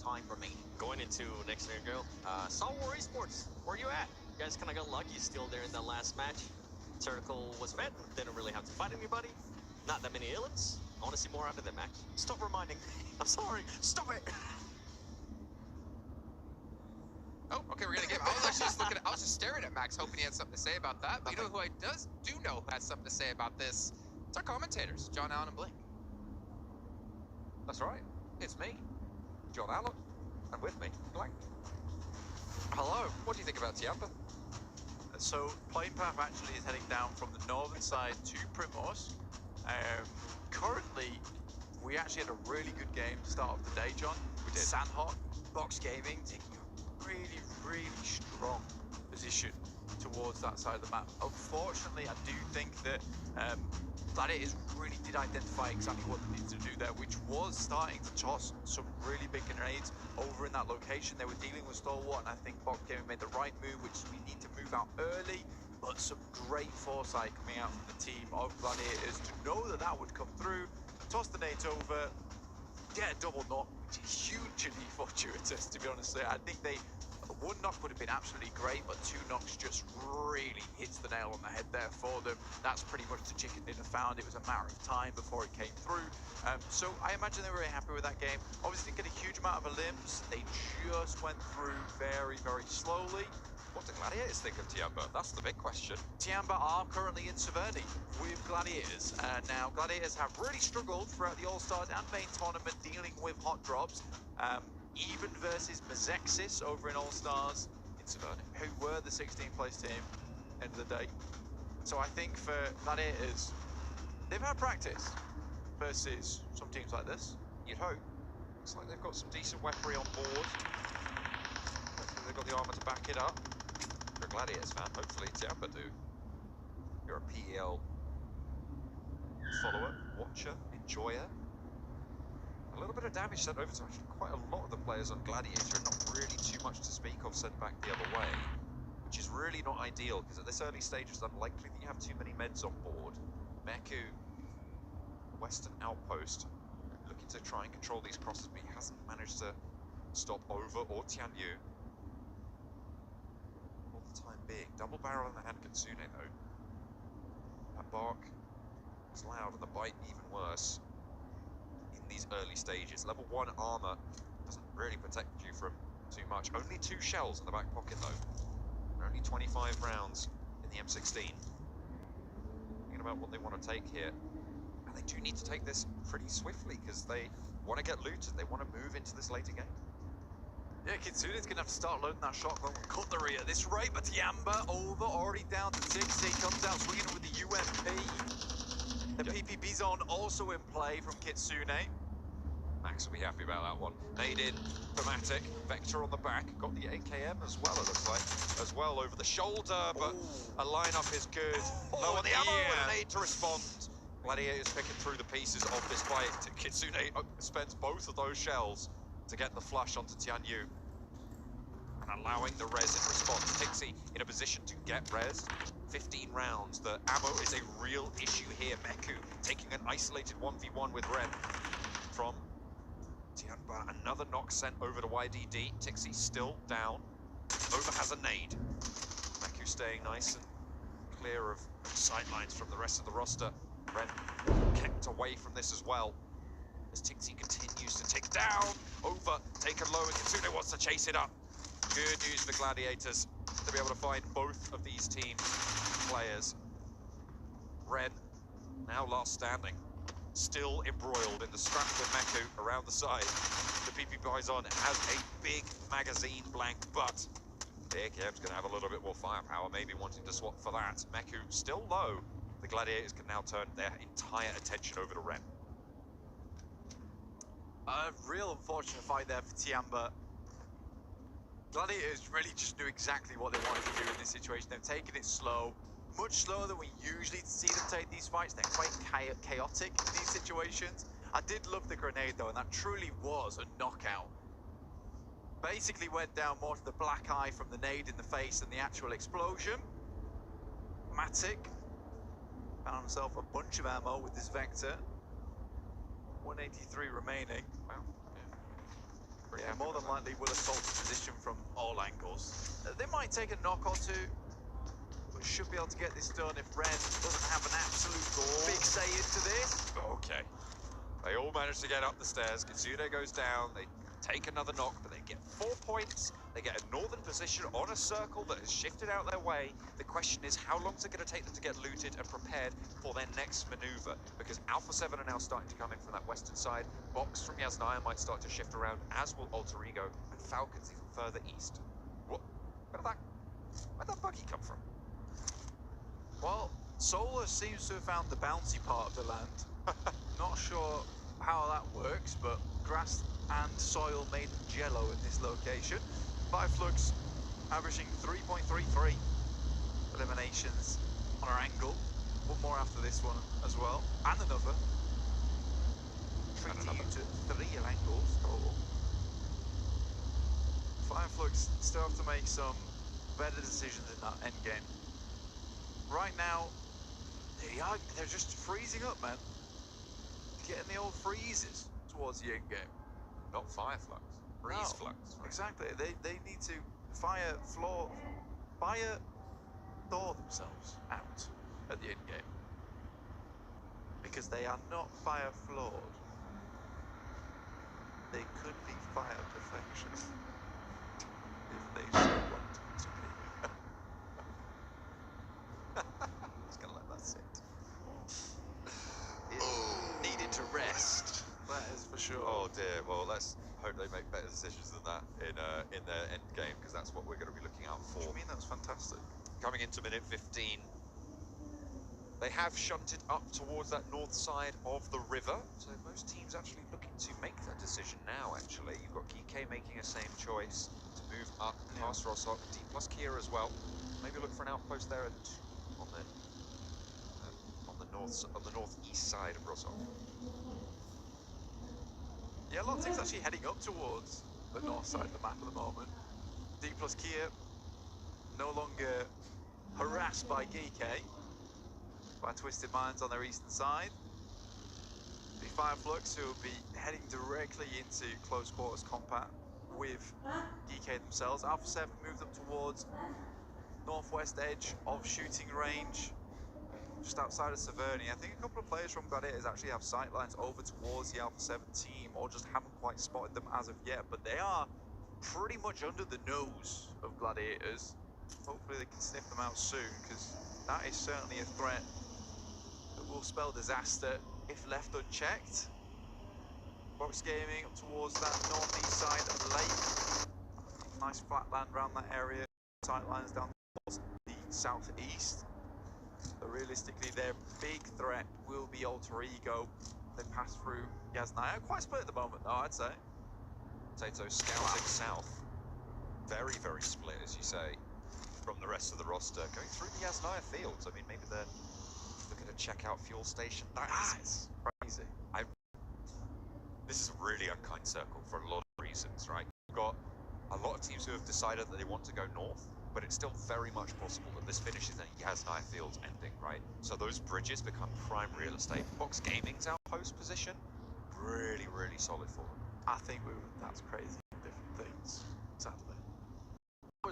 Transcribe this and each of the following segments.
time remaining. Going into next scenario, STALWART ESPORTS, where you at? You guys kind of got lucky still there in that last match. Circle was fed, didn't really have to fight anybody. Not that many aliens. I want to see more out of them, Max. Stop reminding me. I'm sorry. Stop it. Oh, okay, we're gonna give. I was actually just looking. I was just staring at Max, hoping he had something to say about that. But you know who I do know has something to say about this? It's our commentators, John Allen and Blake. That's right. It's me, John Allen, and with me, Blank. Hello. What do you think about Tiamba? So, plane path actually is heading down from the northern side to Primos. Currently, we actually had a really good game to start off the day, John. We did. Sanuk, Box Gaming taking a really, really strong position towards that side of the map. Unfortunately, I do think that Gladiators really did identify exactly what they needed to do there, which was starting to toss some really big grenades over in that location. They were dealing with Stalwart, and I think Pubg made the right move, which is we need to move out early, but some great foresight coming out from the team of Gladiators to know that that would come through, toss the nades over, get a double knock, which is hugely fortuitous, to be honest. I think one knock would have been absolutely great, but two knocks just really hits the nail on the head there for them. That's pretty much the chicken dinner found. It was a matter of time before it came through. So I imagine they were very happy with that game. Obviously didn't get a huge amount of limbs. They just went through very, very slowly. What do Gladiators think of Tiamba? That's the big question. Tiamba are currently in Severny with Gladiators. Now, Gladiators have really struggled throughout the All-Stars and main tournament dealing with hot drops. Even versus Mazexis over in All-Stars in Severny, who were the 16th place team end of the day. So I think for Gladiators, they've had practice versus some teams like this. You'd hope. Looks like they've got some decent weaponry on board. Hopefully they've got the armor to back it up. You're a Gladiators fan, hopefully Tiamba do. You're a PEL follower, watcher, enjoyer. A little bit of damage sent over to actually quite a lot of the players on Gladiator, and not really too much to speak of sent back the other way, which is really not ideal, because at this early stage it's unlikely that you have too many meds on board. Meku, Western Outpost, looking to try and control these crosses, but he hasn't managed to stop Over or Tianyu. For the time being. Double barrel in the hand Kitsune though. That bark is loud and the bite even worse. These early stages. Level 1 armor doesn't really protect you from too much. Only 2 shells in the back pocket though. And only 25 rounds in the M16. Thinking about what they want to take here. And they do need to take this pretty swiftly because they want to get looted. They want to move into this later game. Yeah, Kitsune's gonna have to start loading that shotgun with cutlery at this rate, but Tiamba over, already down to 60, comes out swinging with the UMP. The PPP zone also in play from Kitsune. Max will be happy about that one. Nade in, Thematic, Vector on the back, got the AKM as well, it looks like. As well over the shoulder, but a lineup is good. Low on the ammo and an aid to respond. Gladiators picking through the pieces of this fight. Kitsune spends both of those shells to get the flush onto Tianyu. And allowing the res in response. Tixi in a position to get res. 15 rounds. The ammo is a real issue here. Meku taking an isolated 1v1 with Ren from Tianba. Another knock sent over to YDD. Tixi still down. Over has a nade. Meku staying nice and clear of sightlines from the rest of the roster. Ren kept away from this as well. As Tixi continues to tick down. Over, taken low, and Kitsune wants to chase it up. Good news for Gladiators to be able to find both of these team players. Ren, now last standing, still embroiled in the scrap with Meku around the side. The PP Bison has a big magazine blank, but the AKM's going to have a little bit more firepower, maybe wanting to swap for that. Meku still low. The Gladiators can now turn their entire attention over to Ren. A real unfortunate fight there for Tiamba. Gladiators really just knew exactly what they wanted to do in this situation. They've taken it slow, much slower than we usually see them take these fights. They're quite chaotic in these situations. I did love the grenade though, and that truly was a knockout. Basically went down more to the black eye from the nade in the face than the actual explosion. Matic found himself a bunch of ammo with this Vector. 183 remaining. Wow. Yeah. Pretty happy more than likely will assault the position from all angles. They might take a knock or two, but should be able to get this done if Ren doesn't have an absolute big say into this. Okay. They all manage to get up the stairs. Kitsune goes down. They take another knock, but they get 4 points. They get a northern position on a circle that has shifted out their way. The question is, how long is it going to take them to get looted and prepared for their next maneuver? Because Alpha 7 are now starting to come in from that western side. Box from Yasnaya might start to shift around, as will Alter Ego, and Falcons even further east. What? Where'd that buggy come from? Well, Solar seems to have found the bouncy part of the land. Not sure how that works, but grass and soil made jello in this location. 5 Flux averaging 3.33 eliminations on our angle. One more after this one as well, and another. Treating you to 3 angles total. 5 Flux still have to make some better decisions in that end game. Right now, they're just freezing up, man. Getting the old freezes towards the end game. Not Fireflux. Freeze Flux. Right? Exactly. They need to fire thaw themselves out at the end game. Because they are not fire flawed. They could be fire perfection. If they so wanted to be. Just gonna let that sit. Needed to rest. That is for sure. Oh dear. Well, let's hope they make better decisions than that in their end game, because that's what we're going to be looking out for. What do you mean? That's fantastic. Coming into minute 15, they have shunted up towards that north side of the river, so most teams actually looking to make that decision now. Actually, you've got Geek making a same choice to move up past Rossok, D plus Kia as well. Maybe look for an outpost there on the northeast side of Rossok. Yeah, a lot of teams actually heading up towards the north side of the map at the moment. D plus Kia no longer harassed by Geek, by Twisted Minds on their eastern side. The 5 Flux who will be heading directly into close quarters combat with Geek themselves. Alpha 7 moved up towards northwest edge of shooting range, just outside of Severny. I think a couple of players from Gladiators actually have sightlines over towards the Alpha 7 team, or just haven't quite spotted them as of yet, but they are pretty much under the nose of Gladiators. Hopefully they can sniff them out soon, because that is certainly a threat that will spell disaster if left unchecked. Box Gaming up towards that northeast side of the lake. Nice flat land around that area. Sightlines down towards the southeast. So realistically, their big threat will be Alter Ego. They pass through Yasnaya. Quite split at the moment, though, I'd say. Potato scouting south. Very, very split, as you say, from the rest of the roster. Going through the Yasnaya fields. I mean, maybe they're looking to check out fuel station. That is Crazy. This is a really unkind circle for a lot of reasons, right? You've got a lot of teams who have decided that they want to go north, but it's still very much possible that this finishes in Yasnaya Fields ending, right? So those bridges become prime real estate. Box Gaming's outpost position, really, really solid for them. I think that's crazy in different things, sadly.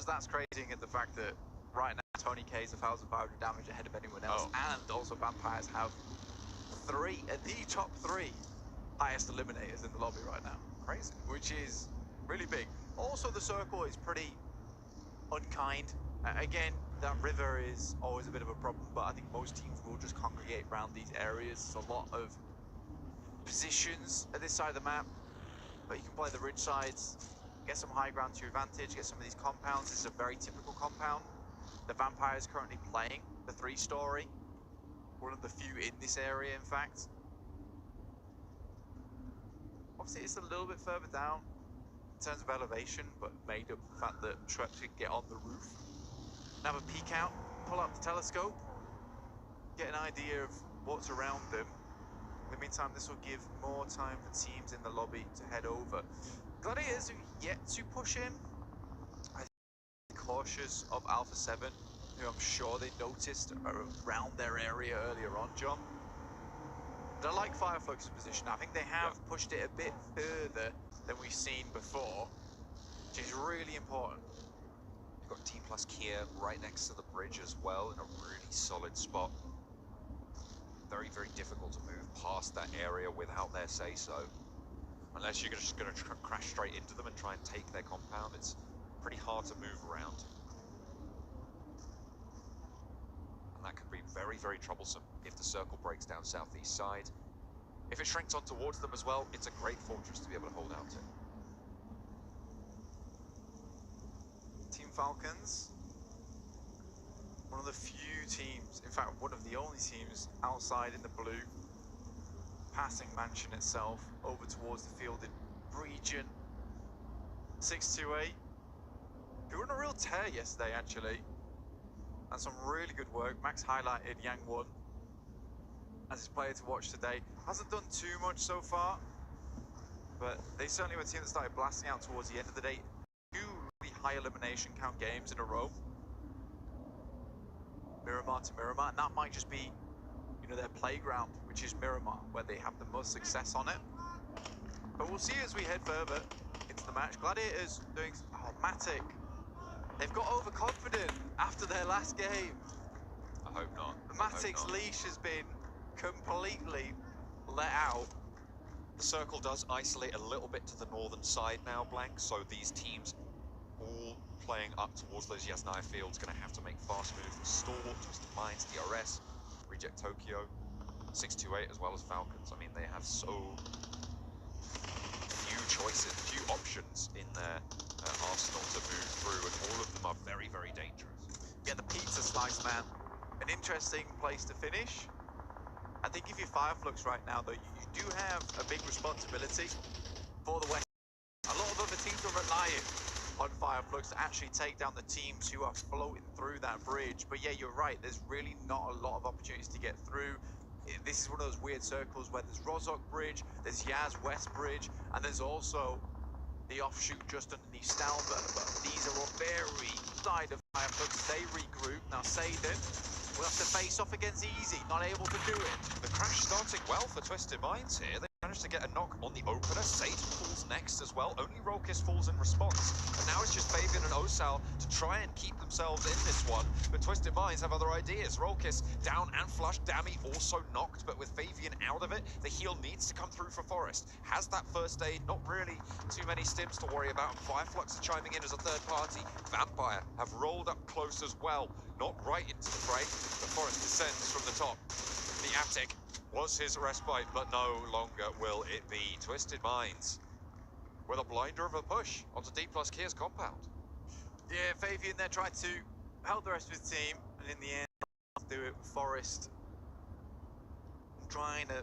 That's crazy in the fact that right now Tony K is 1,500 damage ahead of anyone else, and also Vampires have the top 3 highest eliminators in the lobby right now. Crazy. Which is really big. Also, the circle is pretty unkind. Again, that river is always a bit of a problem, but I think most teams will just congregate around these areas. There's a lot of positions at this side of the map, but you can play the ridge sides, get some high ground to your advantage, get some of these compounds. This is a very typical compound. The Vampire is currently playing the 3-story, one of the few in this area, in fact. Obviously, it's a little bit further down in terms of elevation, but made up the fact that Schweppes could get on the roof and have a peek out, pull out the telescope, get an idea of what's around them. In the meantime, this will give more time for teams in the lobby to head over. Gladiators have yet to push in. I'm cautious of Alpha 7, who I'm sure they noticed are around their area earlier on, John. But I like Fireflux's position. I think they have pushed it a bit further than we've seen before. which is really important. You've got T plus Kia right next to the bridge as well in a really solid spot. Very, very difficult to move past that area without their say-so. Unless you're just going to crash straight into them and try and take their compound, it's pretty hard to move around. And that could be very, very troublesome if the circle breaks down southeast side. If it shrinks on towards them as well, it's a great fortress to be able to hold out to. Team Falcons, one of the few teams, in fact one of the only teams outside in the blue, passing Mansion itself over towards the fielded region. 628, who were on a real tear yesterday actually, and some really good work. Max highlighted Yang Won as his player to watch today. Hasn't done too much so far, but they certainly were a team that started blasting out towards the end of the day. 2 really high elimination count games in a row. Miramar to Miramar, and that might just be, you know, their playground, which is Miramar, where they have the most success on it. But we'll see as we head further into the match. Gladiators doing, oh, Matic, they've got overconfident after their last game. I hope not. Matic's leash has been completely let out. The circle does isolate a little bit to the northern side now, Blank, so these teams all playing up towards those Yasnaya fields going to have to make fast moves. Stalwart, Twisted Minds, DRS, Reject Tokyo, 628 as well as Falcons. I mean, they have so few choices, few options in their arsenal to move through, and all of them are very, very dangerous. Yeah, the pizza slice, man. An interesting place to finish. I think if you're Fireflux right now, though, you do have a big responsibility for the West. A lot of other teams are relying on Fireflux to actually take down the teams who are floating through that bridge. But yeah, you're right, there's really not a lot of opportunities to get through. This is one of those weird circles where there's Rozhok Bridge, there's Yaz West Bridge, and there's also the offshoot just underneath Stalwart. But these are all very side of Fireflux. They regroup. Now Seyden will have to face off against Easy, not able to do it. The crash starting well for Twisted Minds here. They managed to get a knock on the opener. Satan falls next as well. Only Rolkis falls in response. And now it's just Fabian and Osal to try and keep themselves in this one. But Twisted Minds have other ideas. Rolkis down and flushed. Dammy also knocked, but with Fabian out of it, the heal needs to come through for Forest. Has that first aid, not really too many stims to worry about. Fireflux are chiming in as a third party. Vampire have rolled up close as well. Not right into the fray. The Forest descends from the top. The attic was his respite, but no longer will it be. Twisted Minds with a blinder of a push onto D plus Kia's compound. Yeah, Fabian there tried to help the rest of his team, and in the end, do it with Forest trying to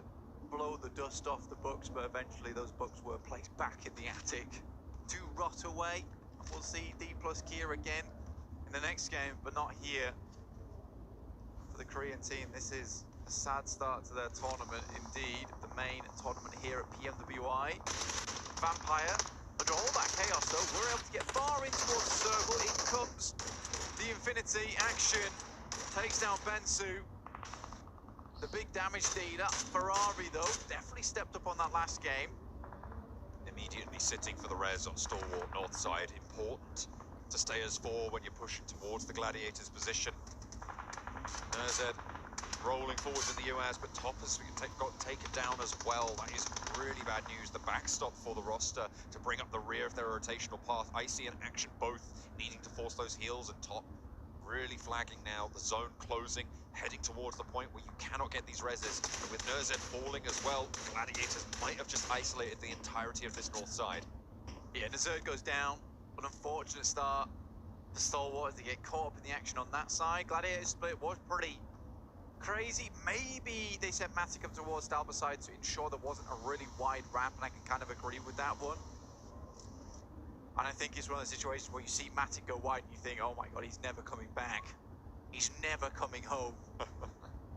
blow the dust off the books, but eventually those books were placed back in the attic to rot away. And we'll see D plus Kia again in the next game, but not here. For the Korean team, this is a sad start to their tournament indeed. The main tournament here at Pmwi. Vampire, under all that chaos though, we're able to get far in towards the circle. In comes the Infinity action, takes down Bensu. The big damage dealer. Ferrari though, definitely stepped up on that last game. Immediately sitting for the res on Stalwart north side. Important to stay as 4 when you're pushing towards the Gladiators' position. Nerzed rolling forwards in the UAS, but Toppers got taken down as well. That is really bad news. The backstop for the roster to bring up the rear of their rotational path. Icy and Action both needing to force those heals, and Top really flagging now. The zone closing, heading towards the point where you cannot get these reses. And with Nerzed falling as well, Gladiators might have just isolated the entirety of this north side. Yeah, Nerzed goes down. An unfortunate start for Stalwart as they get caught up in the action on that side. Gladiator split was pretty crazy. Maybe they sent Matic up towards Stalwart side to ensure there wasn't a really wide ramp, and I can kind of agree with that one. And I think it's one of the situations where you see Matic go wide and you think, oh my god, he's never coming back. He's never coming home.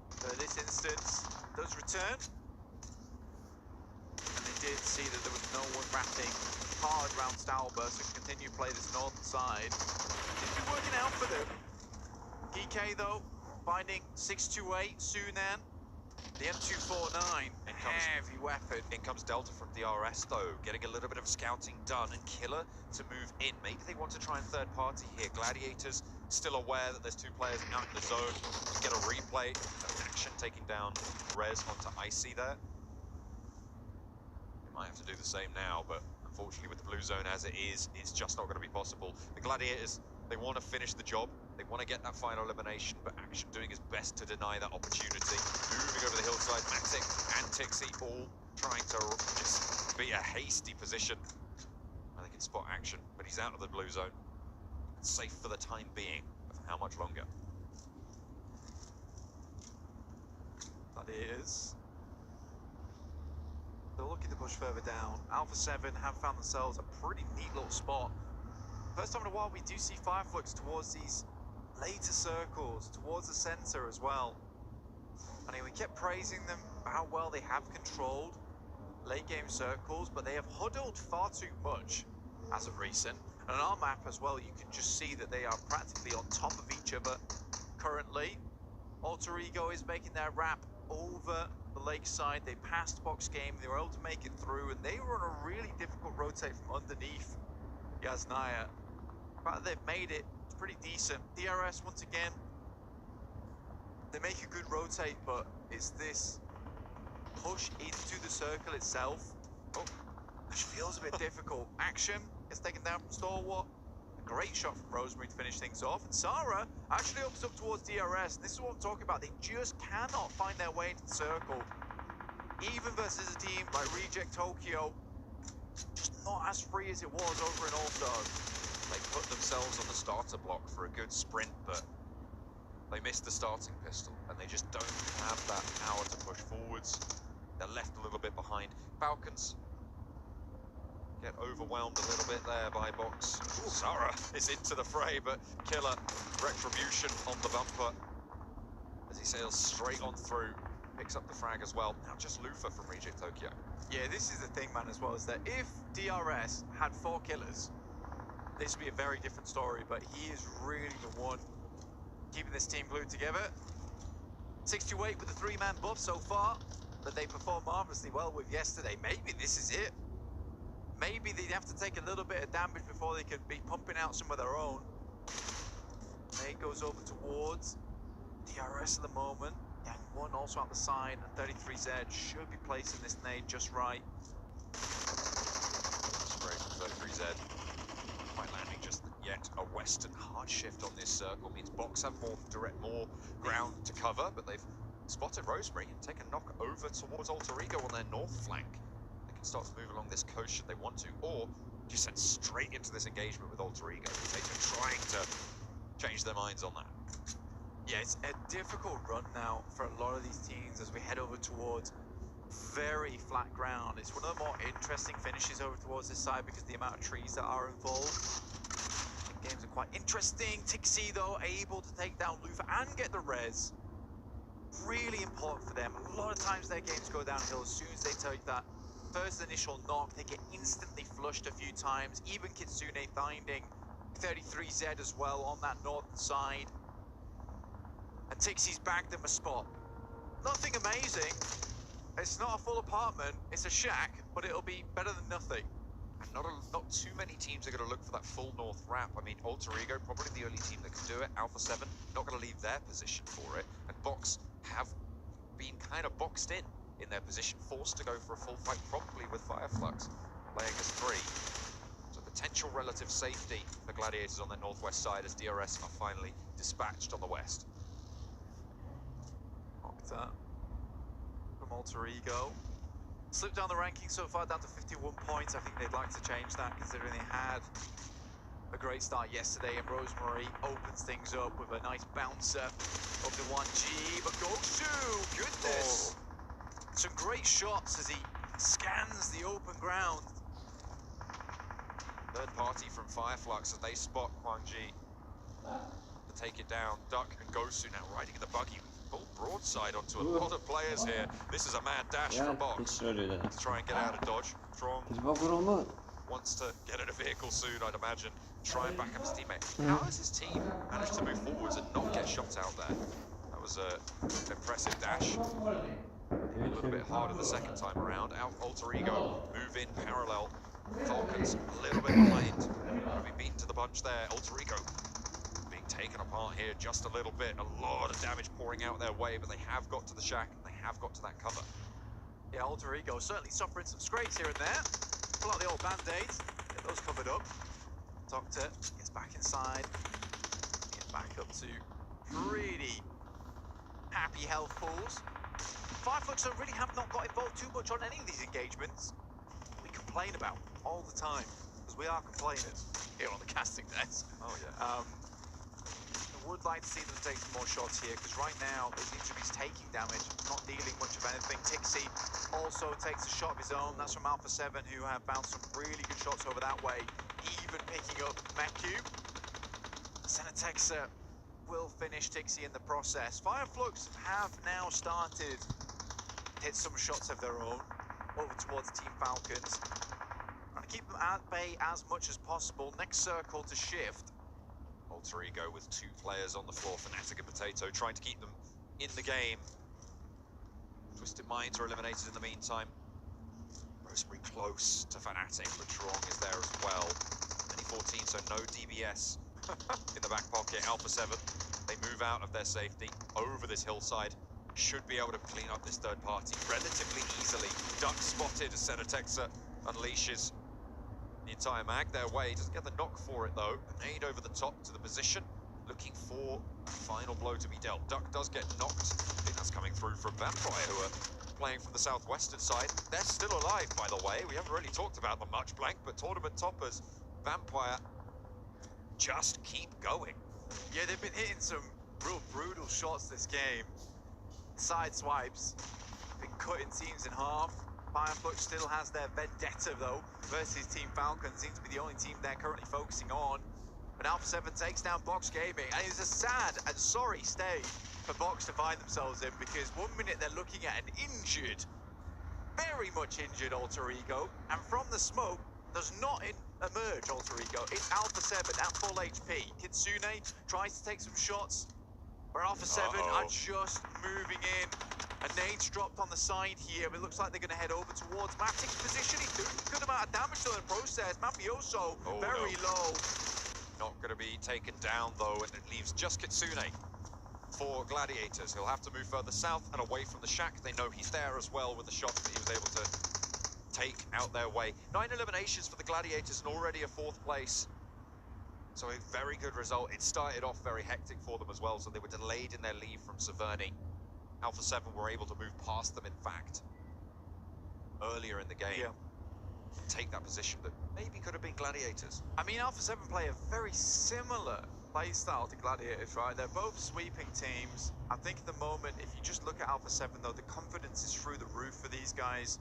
So this instance does return. And they did see that there was no one wrapping hard around Stalwart, so continue to play this northern side. It's been working out for them. GK though, finding 628 Sunan. The M249, heavy weapon. In comes Delta from DRS though, getting a little bit of scouting done, and Killer to move in. Maybe they want to try and third party here. Gladiators still aware that there's two players out in the zone. Get a replay of Action taking down Rez onto Icy there. They might have to do the same now, but unfortunately with the blue zone as it is, it's just not going to be possible. The Gladiators, they want to finish the job. They want to get that final elimination, but Action doing his best to deny that opportunity. Moving over the hillside, Matic and Tixie all trying to just be a hasty position. And they can spot Action, but he's out of the blue zone. It's safe for the time being, but for how much longer? That is. They're looking to push further down. Alpha 7 have found themselves a pretty neat little spot. First time in a while we do see Fireflux towards these later circles, towards the center as well. I mean, we kept praising them how well they have controlled late game circles, but they have huddled far too much as of recent. And on our map as well, you can just see that they are practically on top of each other currently. Alter Ego is making their wrap over the lakeside. They passed Box Game, they were able to make it through, and they were on a really difficult rotate from underneath Yasnaya. The fact that they've made it, it's pretty decent. DRS, once again, they make a good rotate, but it's this push into the circle itself, which feels a bit difficult. Action gets taken down from Stalwart. A great shot from Rosemary to finish things off. And Sarah actually opens up towards DRS. And this is what I'm talking about. They just cannot find their way into the circle. Even versus a team like Reject Tokyo, just not as free as it was over in All-Stars. They put themselves on the starter block for a good sprint, but they missed the starting pistol, and they just don't have that power to push forwards. They're left a little bit behind. Falcons get overwhelmed a little bit there by Box. Ooh, Sarah is into the fray, but Killer, Retribution on the bumper as he sails straight on through. Picks up the frag as well. Now just Lufa from Reject Tokyo. Yeah, this is the thing, man, as well, is that if DRS had 4 killers, this would be a very different story, but he is really the one keeping this team glued together. 628 with the 3-man buff so far, but they performed marvelously well with yesterday. Maybe this is it. Maybe they'd have to take a little bit of damage before they could be pumping out some of their own. Nate goes over towards DRS at the moment. Yang 1 also out the side, and 33Z should be placing this nade just right. Spray from 33Z. Quite landing just yet a western hard shift on this circle means Box have more ground to cover, but they've spotted Rosemary and taken a knock over towards Alter Ego on their north flank. They can start to move along this coast should they want to, or just send straight into this engagement with Alter Ego. They're trying to change their minds on that. Yeah, it's a difficult run now for a lot of these teams as we head over towards very flat ground. It's one of the more interesting finishes over towards this side because of the amount of trees that are involved. Games are quite interesting. Tixie, though, able to take down Lufa and get the res. Really important for them. A lot of times their games go downhill as soon as they take that first initial knock. They get instantly flushed a few times. Even Kitsune finding 33Z as well on that northern side. And Tixie's bagged them a spot. Nothing amazing. It's not a full apartment, it's a shack, but it'll be better than nothing. And not too many teams are going to look for that full north wrap. I mean, Alter Ego, probably the only team that can do it. Alpha 7, not going to leave their position for it. And Box have been kind of boxed in their position, forced to go for a full fight, probably with Fireflux, playing as 3. So potential relative safety for Gladiators on their northwest side as DRS are finally dispatched on the west. Octa from Alter Ego. Slipped down the ranking so far, down to 51 points. I think they'd like to change that, considering they had a great start yesterday, and Rosemary opens things up with a nice bouncer of the 1G, but Gosu, goodness! Some great shots as he scans the open ground. Third party from Fireflux as they spot Kwang Ji to take it down. Duck and Gosu now riding in the buggy. Full broadside onto a lot of players here. This is a mad dash from Box to try and get out of dodge. Strong wants to get in a vehicle soon, I'd imagine. Try and back up his teammate. How has his team managed to move forwards and not get shot out there? That was a impressive dash. A little bit harder the second time around. Out Alter Ego, move in parallel. Falcons a little bit behind. Gonna be beaten to the punch there. Alter Ego being taken apart here just a little bit. A lot of damage pouring out their way, but they have got to the shack and they have got to that cover. Yeah, Alter Ego certainly suffering some scrapes here and there. Pull out the old band-aids, get those covered up. Doctor gets back inside, get back up to pretty happy health pools. Fireflux really have not got involved too much on any of these engagements. We complain about all the time, because we are complainers here on the casting desk. Oh yeah. I would like to see them take some more shots here, because right now they seem to be taking damage, not dealing much of anything. Tixi also takes a shot of his own. That's from Alpha 7, who have bounced some really good shots over that way, even picking up Metcube. Senatexa will finish Tixi in the process. Fireflux have now started to hit some shots of their own over towards Team Falcons. Trying to keep them at bay as much as possible. Next circle to shift. Alter Ego with 2 players on the floor, Fnatic and Potato, trying to keep them in the game. Twisted Minds are eliminated in the meantime. Rosemary close to Fnatic, but Trong is there as well. Mini 14, so no DBS in the back pocket. Alpha 7, they move out of their safety over this hillside. Should be able to clean up this third party relatively easily. Duck spotted as Senatexa unleashes the entire mag their way. Doesn't get the knock for it though. Nade over the top to the position, looking for a final blow to be dealt. Duck does get knocked. I think that's coming through from Vampire, who are playing from the southwestern side. They're still alive, by the way. We haven't really talked about them much, Blank, but tournament toppers, Vampire, just keep going. Yeah, they've been hitting some real brutal shots this game. Side swipes, been cutting teams in half. Fireflux still has their vendetta though versus Team Falcon. Seems to be the only team they're currently focusing on. But Alpha 7 takes down Box Gaming, and it's a sad and sorry state for Box to find themselves in, because 1 minute they're looking at an injured, very much injured Alter Ego, and from the smoke does not emerge Alter Ego. It's Alpha 7 at full HP. Kitsune tries to take some shots, where Alpha 7 are just moving in. A nade's dropped on the side here, but it looks like they're going to head over towards Matic's position. He's doing a good amount of damage to the process. Mafioso very low. Not going to be taken down though, and it leaves just Kitsune for Gladiators. He'll have to move further south and away from the shack. They know he's there as well with the shots that he was able to take out their way. 9 eliminations for the Gladiators and already a 4th place. So a very good result. It started off very hectic for them as well, so they were delayed in their leave from Severny. Alpha 7 were able to move past them, in fact, earlier in the game. Yeah. Take that position that maybe could have been Gladiators. I mean, Alpha 7 play a very similar play style to Gladiators, right? They're both sweeping teams. I think at the moment, if you just look at Alpha 7, though, the confidence is through the roof for these guys.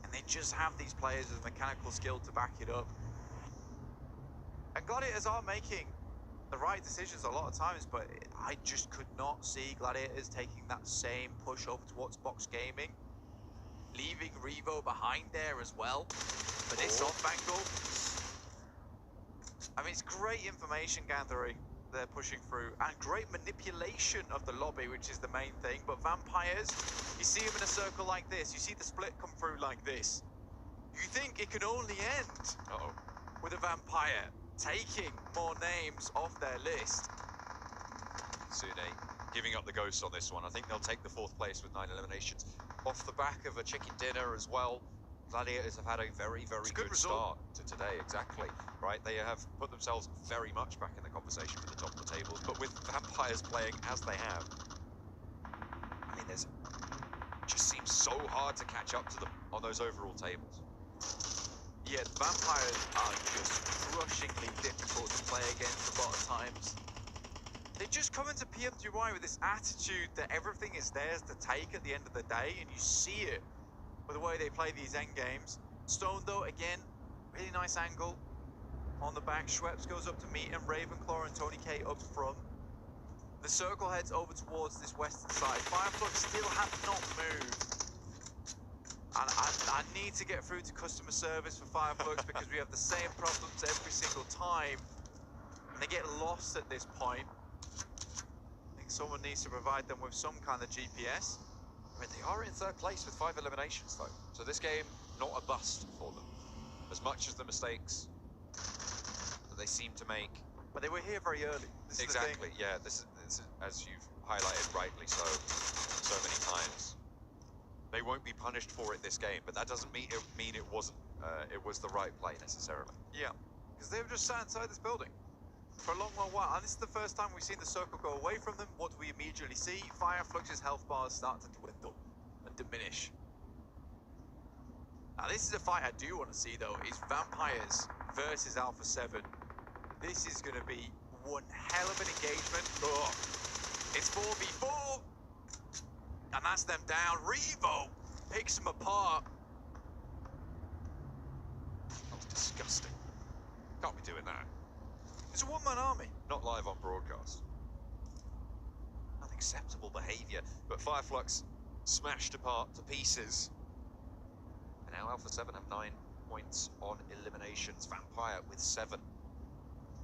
And they just have these players with mechanical skill to back it up. And Gladiators are making the right decisions a lot of times, but I just could not see Gladiators taking that same push over towards Box Gaming, leaving Revo behind there as well for this off angle. I mean, it's great information gathering they're pushing through, and great manipulation of the lobby, which is the main thing. But Vampires, you see them in a circle like this, you see the split come through like this, you think it can only end with a Vampire taking more names off their list. Sune giving up the ghost on this one. I think they'll take the 4th place with 9 eliminations. Off the back of a chicken dinner as well. Gladiators have had a very, very good start to today, exactly. Right, they have put themselves very much back in the conversation for the top of the tables, but with Vampires playing as they have, I mean, it just seems so hard to catch up to them on those overall tables. Yeah, the Vampires are just crushingly difficult to play against a lot of times. They just come into Pmwi with this attitude that everything is theirs to take at the end of the day, and you see it with the way they play these end games. Stone, though, again, really nice angle on the back. Schweppes goes up to meet him. Ravenclaw and Tony K up front. The circle heads over towards this western side. Fireflux still have not moved. And I need to get through to customer service for Fireflux because we have the same problems every single time. And they get lost at this point. I think someone needs to provide them with some kind of GPS. I mean, they are in third place with 5 eliminations, though. So this game, not a bust for them. As much as the mistakes that they seem to make. But they were here very early. This Exactly, yeah. This is, as you've highlighted rightly so many times. They won't be punished for it this game, but that doesn't mean it wasn't. It was the right play necessarily. Yeah, because they were just sat inside this building for a long, long while. And this is the first time we've seen the circle go away from them. What do we immediately see? Fireflux's health bars start to dwindle and diminish. Now, this is a fight I do want to see, though, is Vampires versus Alpha 7. This is going to be one hell of an engagement. Oh, it's 4v4. And that's them down. Revo picks them apart. That was disgusting. Can't be doing that. It's a one-man army. Not live on broadcast. Unacceptable behaviour. But Fireflux smashed apart to pieces. And now Alpha 7 have 9 points on eliminations. Vampire with 7.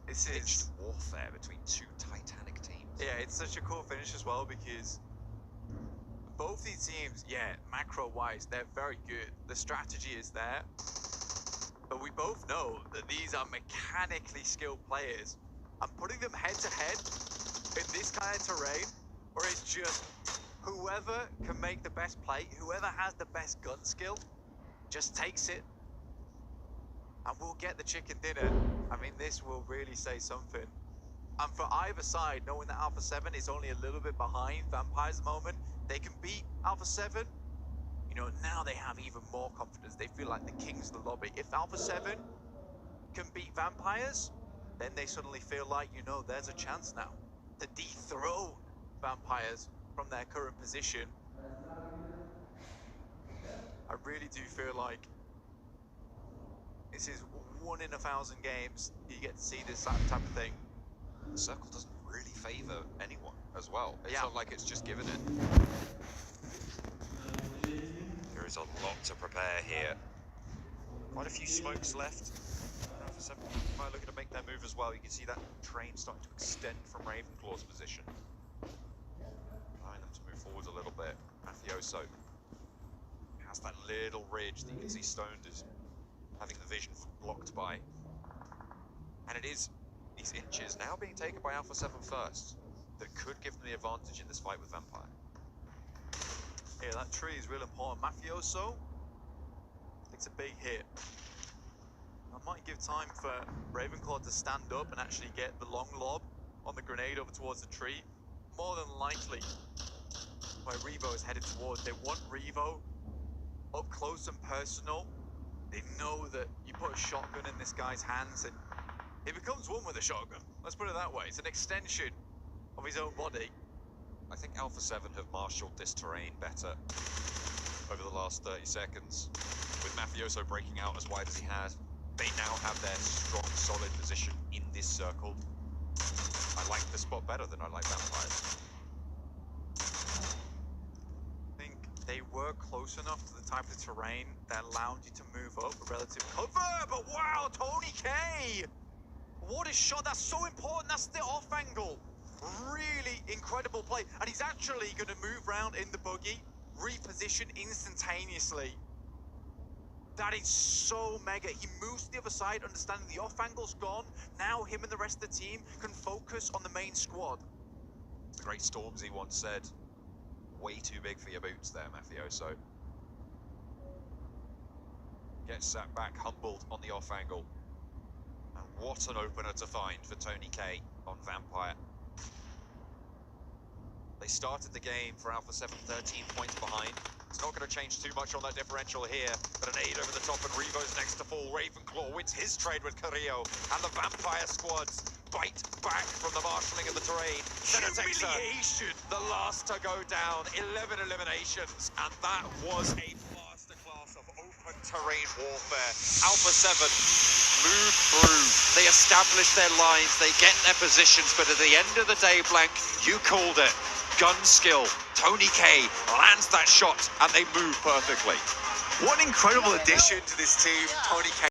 This Pitched is warfare between two titanic teams. Yeah, it's such a cool finish as well because both these teams, yeah, macro-wise, they're very good. The strategy is there. But we both know that these are mechanically skilled players. And putting them head-to-head in this kind of terrain, where it's just whoever can make the best play, whoever has the best gun skill, just takes it. And we'll get the chicken dinner. I mean, this will really say something. And for either side, knowing that Alpha 7 is only a little bit behind Vampires at the moment, they can beat Alpha 7. You know, now they have even more confidence. They feel like the kings of the lobby. If Alpha 7 can beat Vampires, then they suddenly feel like, you know, there's a chance now to dethrone Vampires from their current position. I really do feel like this is 1 in 1,000 games you get to see this type of thing. The circle doesn't really favour anyone as well. It's Yeah. not like it's just given it. There is a lot to prepare here. Quite a few smokes left. Alpha 7 are looking to make their move as well. You can see that train starting to extend from Ravenclaw's position. Allowing them to move forward a little bit. Mafioso has that little ridge that you can see Stoned is having the vision blocked by. And it is these inches now being taken by Alpha 7 first that could give them the advantage in this fight with Vampire. Yeah, that tree is real important. Mafioso takes a big hit. I might give time for Ravenclaw to stand up and actually get the long lob on the grenade over towards the tree. More than likely, where Revo is headed towards. They want Revo up close and personal. They know that you put a shotgun in this guy's hands and it becomes one with a shotgun. Let's put it that way. It's an extension of his own body. I think Alpha 7 have marshalled this terrain better over the last 30 seconds. With Mafioso breaking out as wide as he has, they now have their strong, solid position in this circle. I like the spot better than I like Vampires. I think they were close enough to the type of terrain that allowed you to move up a relative cover, but wow, Tony K! What a shot, that's so important, that's the off angle. Really incredible play, and he's actually going to move around in the buggy, reposition instantaneously. That is so mega. He moves to the other side, understanding the off angle's gone. Now him and the rest of the team can focus on the main squad. The great Stormzy once said, way too big for your boots there, Mafioso. Gets sat back, humbled on the off angle. And what an opener to find for Tony K on Vampire. They started the game for Alpha 7 13 points behind. It's not going to change too much on that differential here, but an 8 over the top and Revo's next to fall. Ravenclaw wins his trade with Carrillo, and the Vampire squads bite back from the marshalling of the terrain. Humiliation! The last to go down, 11 eliminations, and that was a masterclass of open terrain warfare. Alpha 7 move through, they establish their lines, they get their positions, but at the end of the day, Blank, you called it. Gun skill. Tony K lands that shot and they move perfectly. What an incredible addition to this team, Tony K.